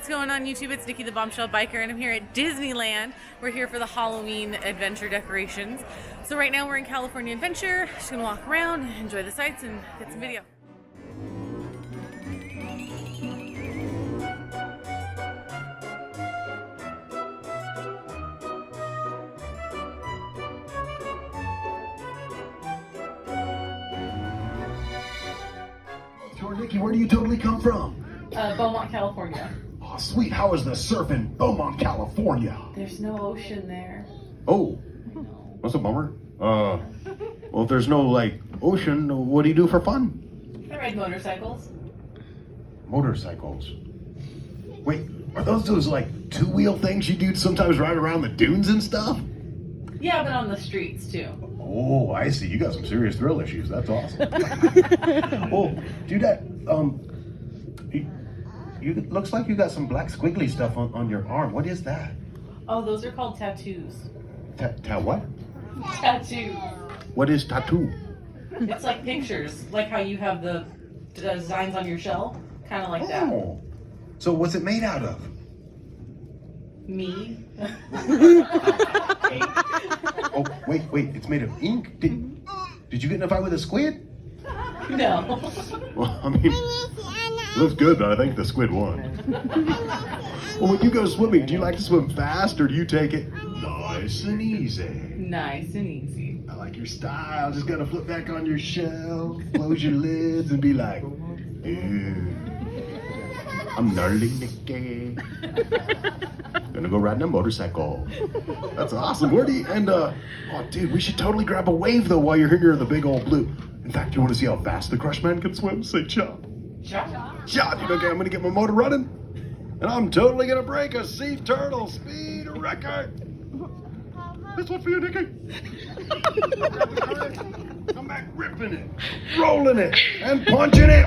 what's going on YouTube? It's Nikki the Bombshell Biker and I'm here at Disneyland. We're here for the Halloween adventure decorations. So right now we're in California Adventure. Just gonna walk around, enjoy the sights, and get some video. Nikki, where do you totally come from? Beaumont, California. Oh, sweet. How is the surf in Beaumont, California? There's no ocean there. Oh, that's a bummer. Well, if there's no, ocean, what do you do for fun? I ride motorcycles. Motorcycles? Wait, are those two-wheel things you do sometimes ride around the dunes and stuff? Yeah, but on the streets too. Oh, I see. You got some serious thrill issues. That's awesome. Oh, dude, you looks like you got some black squiggly stuff on your arm. What is that? Oh, those are called tattoos. What? Tattoos. What is tattoo? It's like pictures, like how you have the designs on your shell, kind of like that. Oh, so what's it made out of? Me. Oh, wait, it's made of ink? Did you get in a fight with a squid? No. Well, I mean, looks good, but I think the squid won. Well, when you go swimming, do you like to swim fast or do you take it nice and easy? Nice and easy. I like your style. Just gotta flip back on your shell, close your lids, and be like, dude, I'm gnarly Nikki. Gonna go riding a motorcycle. That's awesome. Where do you, oh dude, we should totally grab a wave though while you're here near the big old blue. In fact, you wanna see how fast the Crush Man can swim? Say cha. Cha. Cha, dude, okay, I'm gonna get my motor running. And I'm totally gonna break a sea turtle speed record. This one for you, Nikki. Come back ripping it, rolling it, and punching it.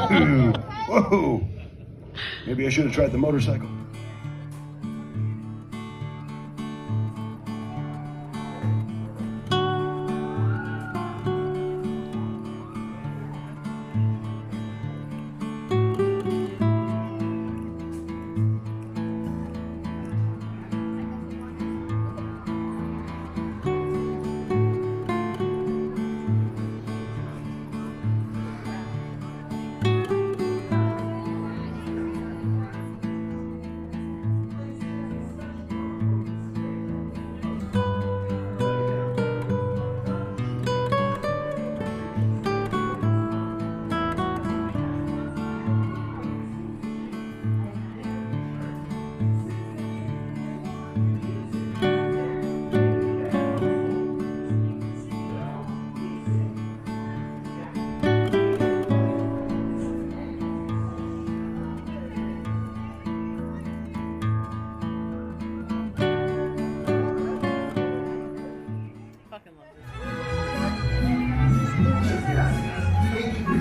Dude. Whoa. Maybe I should have tried the motorcycle.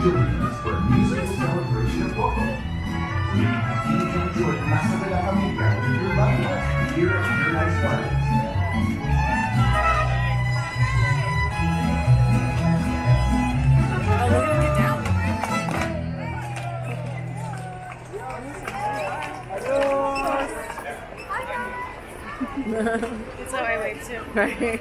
Join us for a musical celebration of fall. We continue to enjoy Casa de la Familia with your loved ones here at your nice parties. Oh, we're gonna get down. That's how I wave too. Right.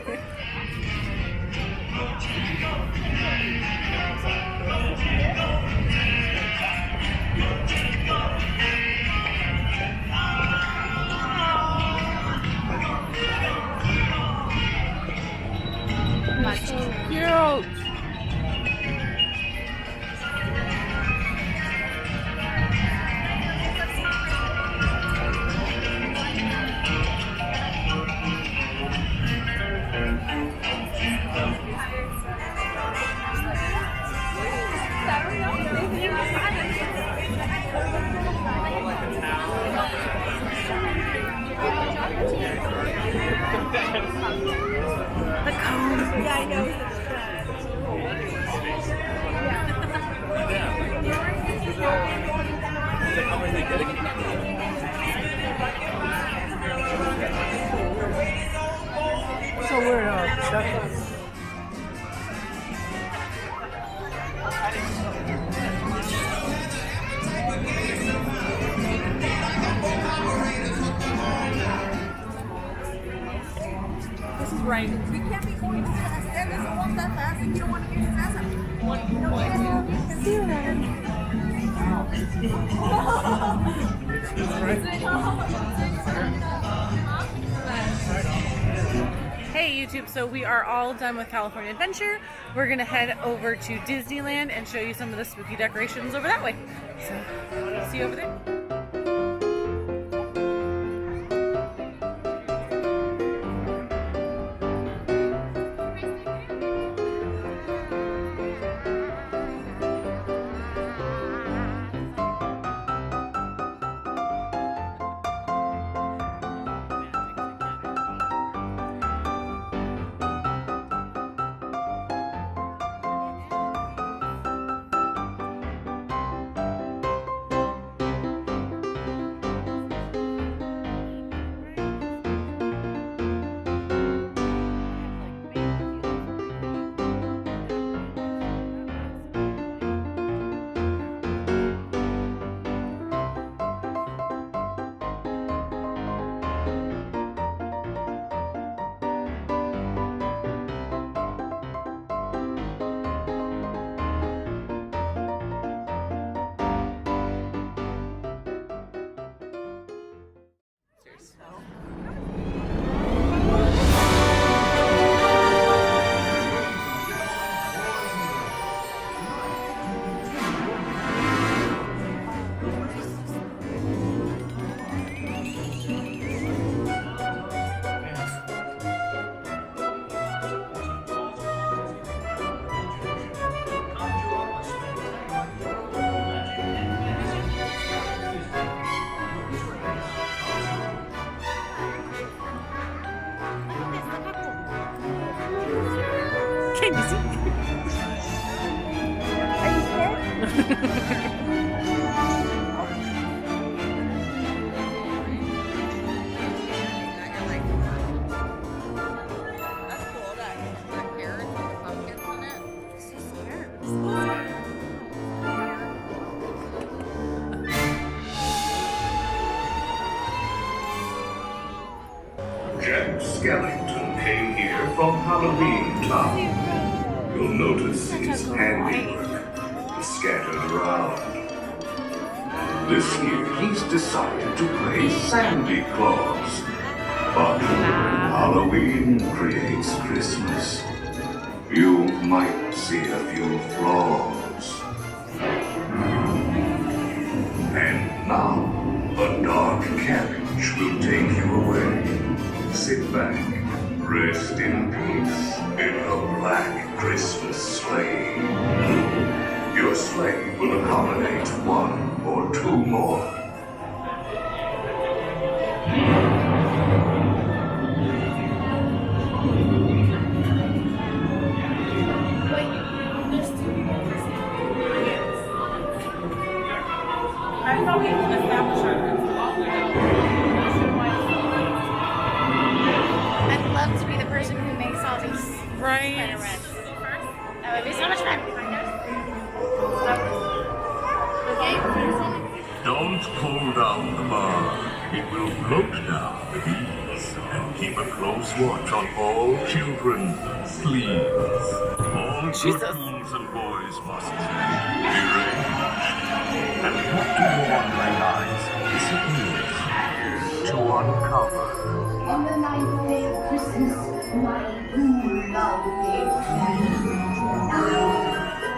That's cute. The cone. Yeah, I know. So we're This is right. We can't be going too fast. Dad doesn't walk that fast, and you don't want to get his ass up. Hey YouTube, so we are all done with California Adventure. We're gonna head over to Disneyland and show you some of the spooky decorations over that way. So, see you over there. Can you see? Are you scared? Jack Skellington came here from Halloween Town. You'll notice his handiwork is scattered around. This year he's decided to play Sandy Claus. But Halloween creates Christmas. You might see a few flaws. And now, a dark carriage will take you away. Sit back, rest in peace in a black Christmas sleigh. Your sleigh will accommodate one or two more. I thought we established our I'd love to be the person who makes all these spider right. webs. That would be so much fun. Don't pull down the bar. It will float down with ease. And keep a close watch on all children, please. All Jesus. good girls and boys must be deranged. And what do warn my eyes disappears to uncover. On the ninth day of Christmas, my ghoul love gave me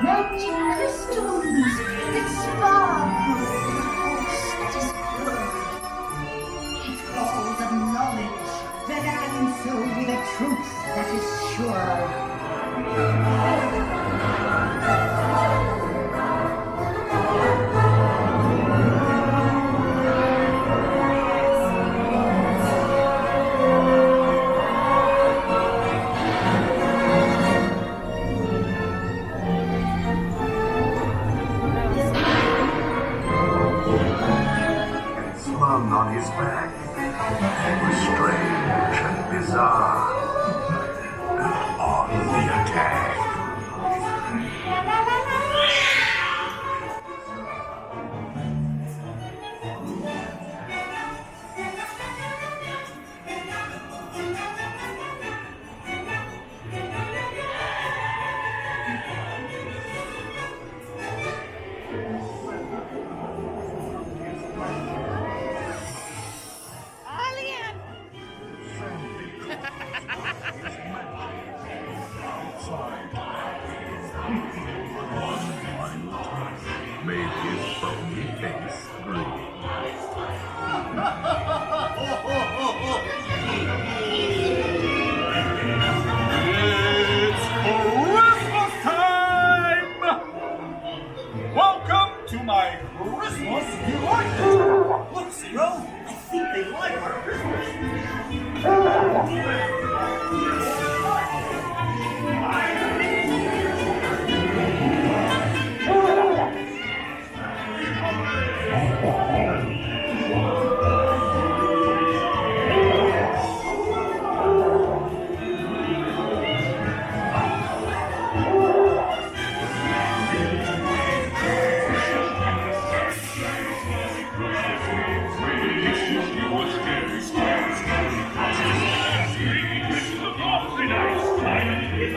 magic crystals that sparkle and it falls of knowledge that answer with a truth that is sure. Slung on his back was strange and bizarre. On the attack. Oh,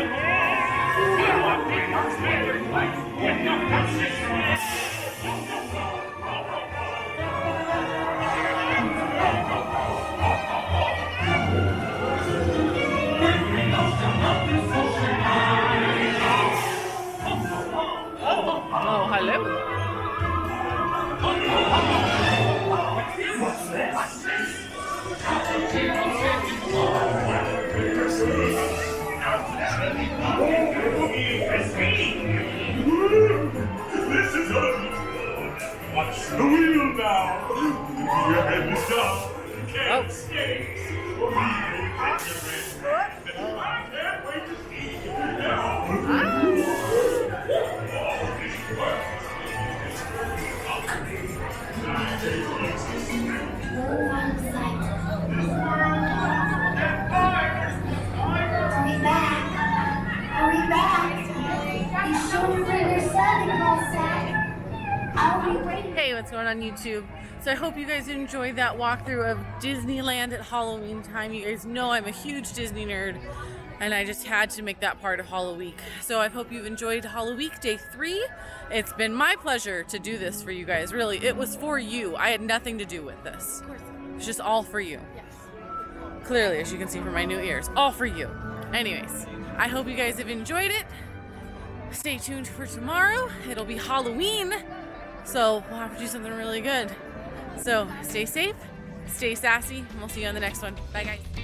hello. This is unusual. Watch the wheel now. Your head is down. Can't escape. I can't wait to see you now. Are we back? Are we back? You sure to bring your Santa Claus sack? I'll be waiting. Hey, what's going on YouTube? So I hope you guys enjoyed that walkthrough of Disneyland at Halloween time. You guys know I'm a huge Disney nerd, and I just had to make that part of Halloweek. So I hope you've enjoyed Halloweek Day 3. It's been my pleasure to do this for you guys. Really, it was for you. I had nothing to do with this. It's just all for you. Yes. Clearly, as you can see from my new ears, all for you. Anyways, I hope you guys have enjoyed it. Stay tuned for tomorrow. It'll be Halloween, so we'll have to do something really good. So stay safe, stay sassy, and we'll see you on the next one. Bye, guys.